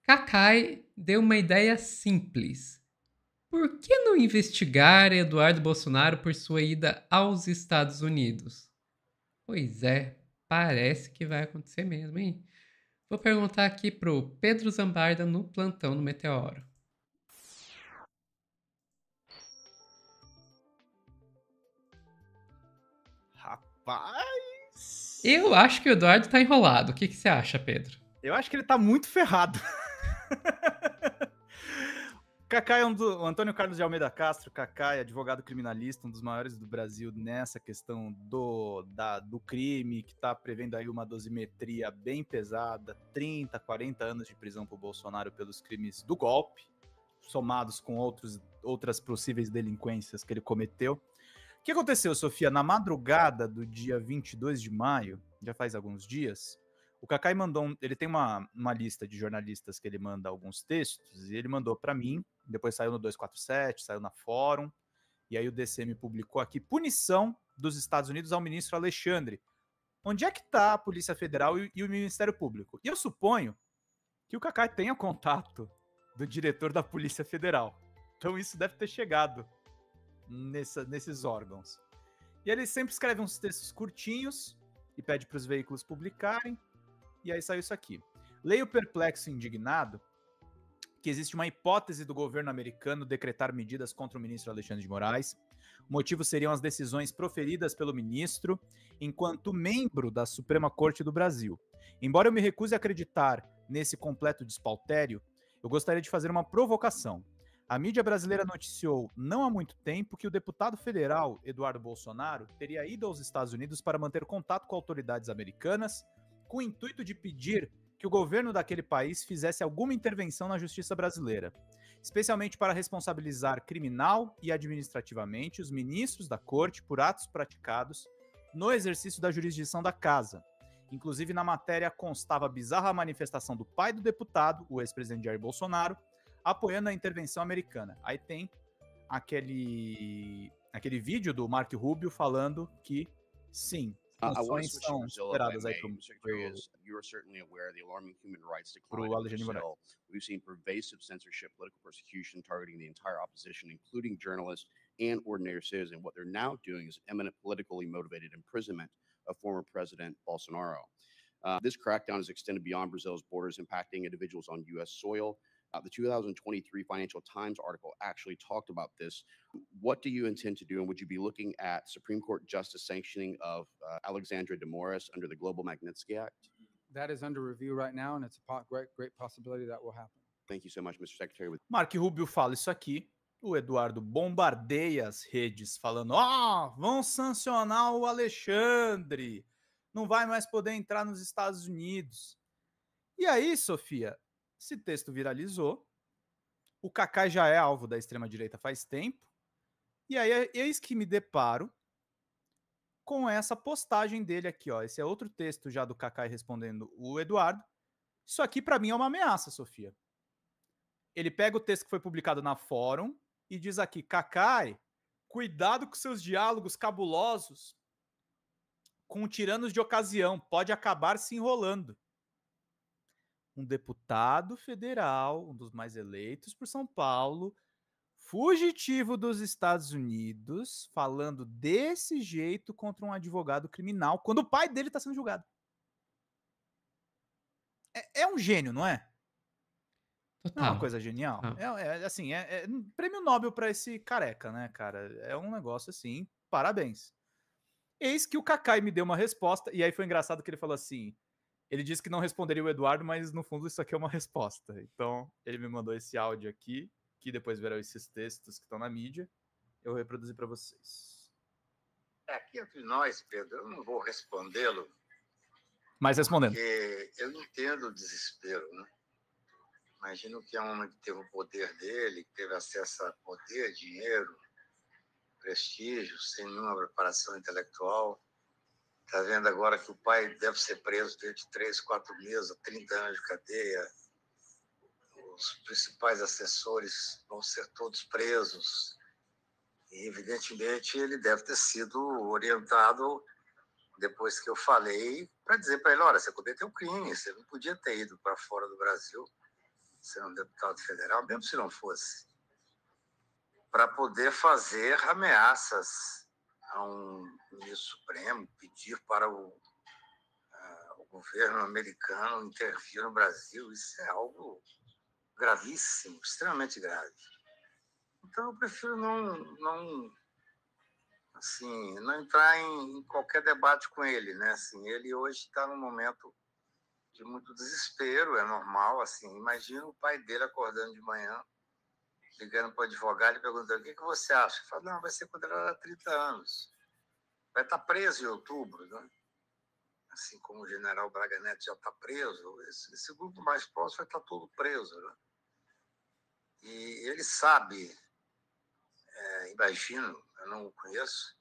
Kakai deu uma ideia simples. Por que não investigar Eduardo Bolsonaro por sua ida aos Estados Unidos? Pois é, parece que vai acontecer mesmo, hein? Vou perguntar aqui pro Pedro Zambarda no plantão do Meteoro. Rapaz! Eu acho que o Eduardo tá enrolado. O que você acha, Pedro? Eu acho que ele tá muito ferrado. Cacá é o Antônio Carlos de Almeida Castro, Cacá é advogado criminalista, um dos maiores do Brasil nessa questão do crime, que está prevendo aí uma dosimetria bem pesada, 30, 40 anos de prisão para o Bolsonaro pelos crimes do golpe, somados com outras possíveis delinquências que ele cometeu. O que aconteceu, Sofia? Na madrugada do dia 22 de maio, já faz alguns dias, o Cacai mandou, ele tem uma lista de jornalistas que ele manda alguns textos, e ele mandou para mim, depois saiu no 247, saiu na Fórum, e aí o DCM publicou aqui, punição dos Estados Unidos ao ministro Alexandre. Onde é que está a Polícia Federal e o Ministério Público? E eu suponho que o Cacai tenha contato do diretor da Polícia Federal. Então isso deve ter chegado nesses órgãos. E ele sempre escreve uns textos curtinhos e pede para os veículos publicarem. E aí saiu isso aqui. Leio perplexo e indignado que existe uma hipótese do governo americano decretar medidas contra o ministro Alexandre de Moraes. O motivo seriam as decisões proferidas pelo ministro enquanto membro da Suprema Corte do Brasil. Embora eu me recuse a acreditar nesse completo despautério, eu gostaria de fazer uma provocação. A mídia brasileira noticiou não há muito tempo que o deputado federal Eduardo Bolsonaro teria ido aos Estados Unidos para manter contato com autoridades americanas com o intuito de pedir que o governo daquele país fizesse alguma intervenção na justiça brasileira, especialmente para responsabilizar criminal e administrativamente os ministros da corte por atos praticados no exercício da jurisdição da casa. Inclusive, na matéria constava a bizarra manifestação do pai do deputado, o ex-presidente Jair Bolsonaro, apoiando a intervenção americana. Aí tem aquele vídeo do Mark Rubio falando que, sim, sanções são esperadas aí you are certainly aware of the alarming human rights decline pro in Alexandre de Moraes. Brazil. We've seen pervasive censorship, political persecution targeting the entire opposition, including journalists and ordinary citizens. What they're now doing is imminent politically motivated imprisonment of former President Bolsonaro. This crackdown is extended beyond Brazil's borders, impacting individuals on U.S. soil. The 2023 Financial Times article actually talked about this. What do you intend to do? And would you be looking at Supreme Court justice sanctioning of Alexandra de Moraes under the Global Magnitsky Act? That is under review right now, and it's a great possibility that will happen. Thank you so much, Mr. Secretary. Mark Rubio fala isso aqui. O Eduardo bombardeia as redes falando: vão sancionar o Alexandre. Não vai mais poder entrar nos Estados Unidos. E aí, Sofia, esse texto viralizou. O Cacai já é alvo da extrema-direita faz tempo. E aí, eis que me deparo com essa postagem dele aqui, ó. Esse é outro texto já do Cacai respondendo o Eduardo. Isso aqui, para mim, é uma ameaça, Sofia. Ele pega o texto que foi publicado na Fórum e diz aqui: Cacai, cuidado com seus diálogos cabulosos com tiranos de ocasião. Pode acabar se enrolando. Um deputado federal, um dos mais eleitos por São Paulo, fugitivo dos Estados Unidos, falando desse jeito contra um advogado criminal, quando o pai dele está sendo julgado. É um gênio, não é? Total. Não é uma coisa genial? Assim, prêmio Nobel para esse careca, né, cara? É um negócio assim, parabéns. Eis que o Cacai me deu uma resposta, e aí foi engraçado que ele falou assim, ele disse que não responderia o Eduardo, mas no fundo isso aqui é uma resposta. Então, ele me mandou esse áudio aqui, que depois verão esses textos que estão na mídia. Eu vou reproduzir para vocês. Aqui entre nós, Pedro, eu não vou respondê-lo. Mas respondendo. Porque eu entendo o desespero, né? Imagino que é um homem que teve o poder dele, que teve acesso a poder, dinheiro, prestígio, sem nenhuma preparação intelectual. Está vendo agora que o pai deve ser preso dentro de 3, 4 meses, 30 anos de cadeia. Os principais assessores vão ser todos presos. E, evidentemente, ele deve ter sido orientado, depois que eu falei, para dizer para ele: olha, você cometeu um crime, você não podia ter ido para fora do Brasil. ser um deputado federal, mesmo se não fosse, para poder fazer ameaças a um ministro supremo, pedir para o governo americano intervir no Brasil. Isso é algo gravíssimo, extremamente grave. Então, eu prefiro não entrar em qualquer debate com ele, né? Assim, ele hoje está num momento de muito desespero, é normal, assim. Imagina o pai dele acordando de manhã, ligando para o advogado e perguntando: o que você acha? Ele fala: não, vai ser condenado a 30 anos. Vai estar preso em outubro, né? Assim como o general Braga Neto já está preso, esse grupo mais próximo vai estar todo preso, né? E ele sabe, imagino, eu não o conheço,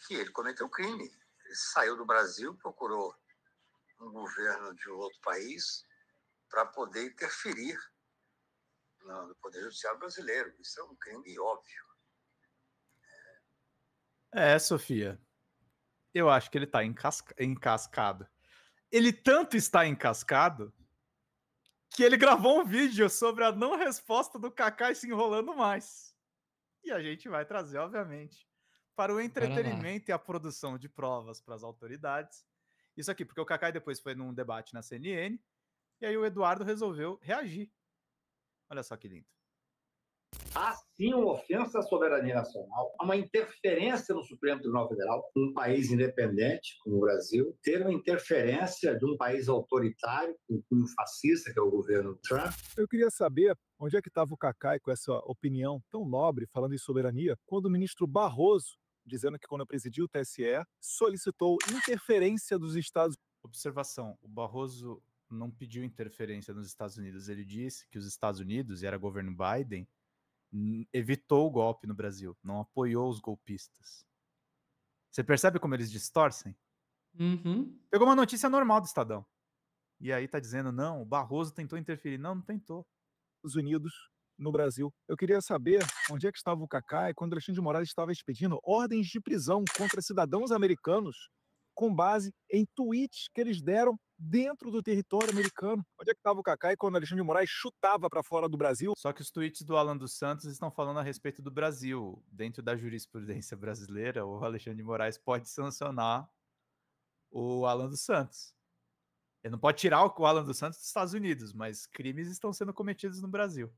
que ele cometeu crime. Ele saiu do Brasil, procurou um governo de outro país para poder interferir no Poder Judiciário brasileiro. Isso é um crime óbvio. Sofia, eu acho que ele está encascado. Ele tanto está encascado que ele gravou um vídeo sobre a não resposta do Kaká se enrolando mais. E a gente vai trazer, obviamente, para o entretenimento e a produção de provas para as autoridades. Isso aqui, porque o Kaká depois foi num debate na CNN, e aí o Eduardo resolveu reagir. Olha só que lindo. Há sim uma ofensa à soberania nacional, há uma interferência no Supremo Tribunal Federal, um país independente como o Brasil, ter uma interferência de um país autoritário, com cunho fascista, que é o governo Trump. Eu queria saber onde é que estava o Kaká com essa opinião tão nobre, falando em soberania, quando o ministro Barroso, dizendo que quando presidiu o TSE, solicitou interferência dos Estados Unidos. Observação, o Barroso não pediu interferência nos Estados Unidos, ele disse que os Estados Unidos, e era governo Biden, evitou o golpe no Brasil, não apoiou os golpistas. Você percebe como eles distorcem? Uhum. Pegou uma notícia normal do Estadão. E aí tá dizendo: não, o Barroso tentou interferir. Não tentou. Unidos no Brasil. Eu queria saber onde é que estava o Kaká quando Alexandre de Moraes estava expedindo ordens de prisão contra cidadãos americanos com base em tweets que eles deram dentro do território americano. Onde é que estava o Kaká quando Alexandre de Moraes chutava para fora do Brasil? Só que os tweets do Alan dos Santos estão falando a respeito do Brasil. Dentro da jurisprudência brasileira, o Alexandre de Moraes pode sancionar o Alan dos Santos. Ele não pode tirar o Alan dos Santos dos Estados Unidos, mas crimes estão sendo cometidos no Brasil.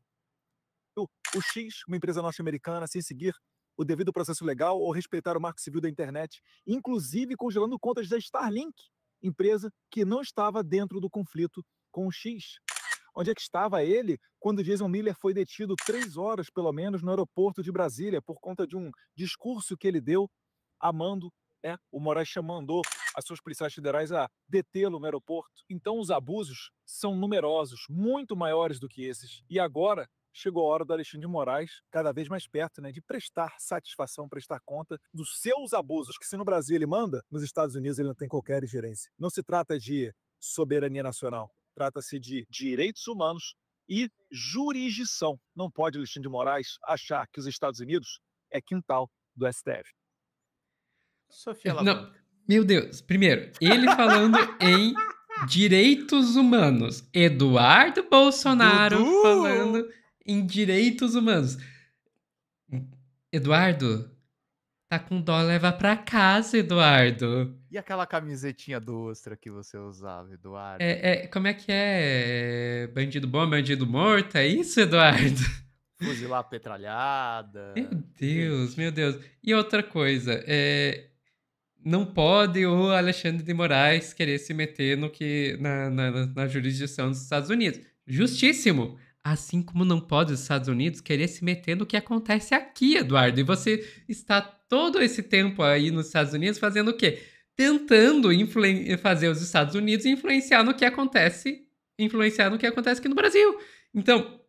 O X, uma empresa norte-americana, sem seguir o devido processo legal ou respeitar o marco civil da internet, inclusive congelando contas da Starlink, empresa que não estava dentro do conflito com o X. Onde é que estava ele quando Jason Miller foi detido 3 horas, pelo menos, no aeroporto de Brasília, por conta de um discurso que ele deu amando, o Moraes mandou as suas policiais federais a detê-lo no aeroporto. Então os abusos são numerosos, muito maiores do que esses. E agora chegou a hora do Alexandre de Moraes, cada vez mais perto, de prestar satisfação, prestar conta dos seus abusos, que se no Brasil ele manda, nos Estados Unidos ele não tem qualquer ingerência. Não se trata de soberania nacional, trata-se de direitos humanos e jurisdição. Não pode Alexandre de Moraes achar que os Estados Unidos é quintal do STF. Sofia Não, Alavanca. meu Deus. Primeiro, ele falando em direitos humanos. Eduardo Bolsonaro Dudu! falando em direitos humanos. Eduardo, tá com dó, leva pra casa, Eduardo. E aquela camisetinha do Ustra que você usava, Eduardo? Como é que é? Bandido bom, bandido morto? É isso, Eduardo? Fuzilar a petralhada. Meu Deus, meu Deus. E outra coisa, não pode o Alexandre de Moraes querer se meter na jurisdição dos Estados Unidos. Justíssimo! Assim como não pode os Estados Unidos querer se meter no que acontece aqui, Eduardo. E você está todo esse tempo aí nos Estados Unidos fazendo o quê? Tentando fazer os Estados Unidos influenciar no que acontece aqui no Brasil. Então,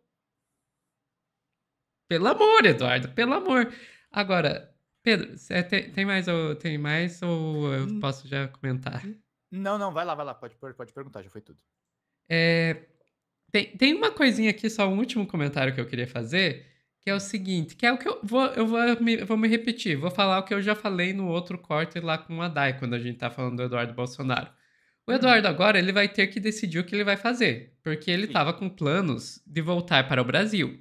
pelo amor, Eduardo, pelo amor. Agora, Pedro, tem mais ou eu posso já comentar? Não, vai lá, pode perguntar, já foi tudo. Tem uma coisinha aqui, só um último comentário que eu queria fazer, que é o seguinte, que é o que eu vou me repetir, vou falar o que eu já falei no outro corte lá com o Adai, quando a gente tá falando do Eduardo Bolsonaro. O Eduardo agora ele vai ter que decidir o que ele vai fazer, porque ele Sim. estava com planos de voltar para o Brasil.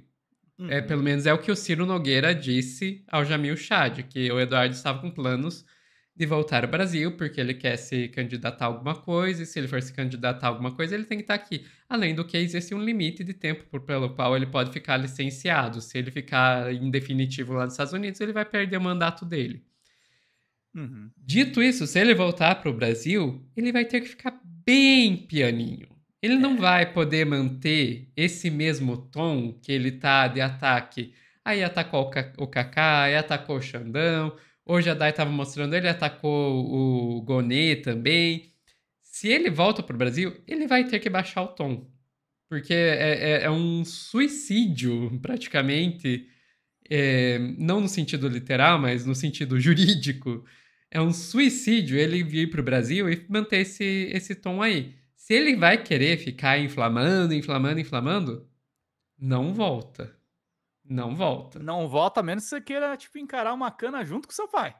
Uhum. Pelo menos é o que o Ciro Nogueira disse ao Jamil Chad, que o Eduardo estava com planos de voltar ao Brasil, porque ele quer se candidatar a alguma coisa, e se ele for se candidatar a alguma coisa, ele tem que estar aqui. Além do que, existe um limite de tempo pelo qual ele pode ficar licenciado. Se ele ficar em definitivo lá nos Estados Unidos, ele vai perder o mandato dele. Uhum. Dito isso, se ele voltar para o Brasil, ele vai ter que ficar bem pianinho. Ele não vai poder manter esse mesmo tom que ele tá de ataque. Aí atacou o Kaká, aí atacou o Xandão. Hoje a Dai tava mostrando, ele atacou o Gonê também. Se ele volta pro Brasil, ele vai ter que baixar o tom. Porque é um suicídio, praticamente. Não no sentido literal, mas no sentido jurídico. É um suicídio ele vir pro Brasil e manter esse tom aí. Se ele vai querer ficar inflamando, não volta. Não volta. Não volta a menos que você queira, tipo, encarar uma cana junto com seu pai.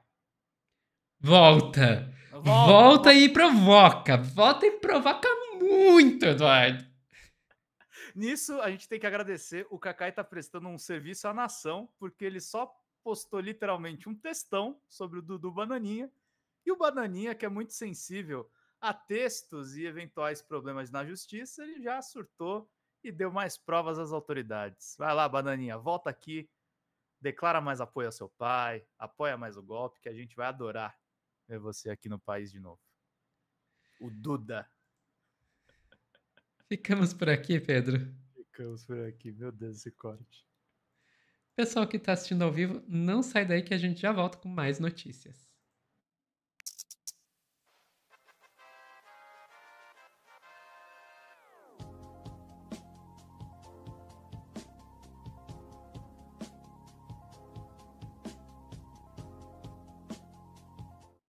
Volta! Volta e provoca! Volta e provoca muito, Eduardo! Nisso, a gente tem que agradecer. O Kaká tá prestando um serviço à nação, porque ele só postou literalmente um textão sobre o Dudu Bananinha. E o Bananinha, que é muito sensível a textos e eventuais problemas na justiça, ele já surtou e deu mais provas às autoridades. Vai lá, Bananinha, volta aqui, declara mais apoio ao seu pai, apoia mais o golpe, que a gente vai adorar ver você aqui no país de novo. O Duda. Ficamos por aqui, Pedro. Ficamos por aqui, meu Deus, esse corte. Pessoal que está assistindo ao vivo, não sai daí que a gente já volta com mais notícias.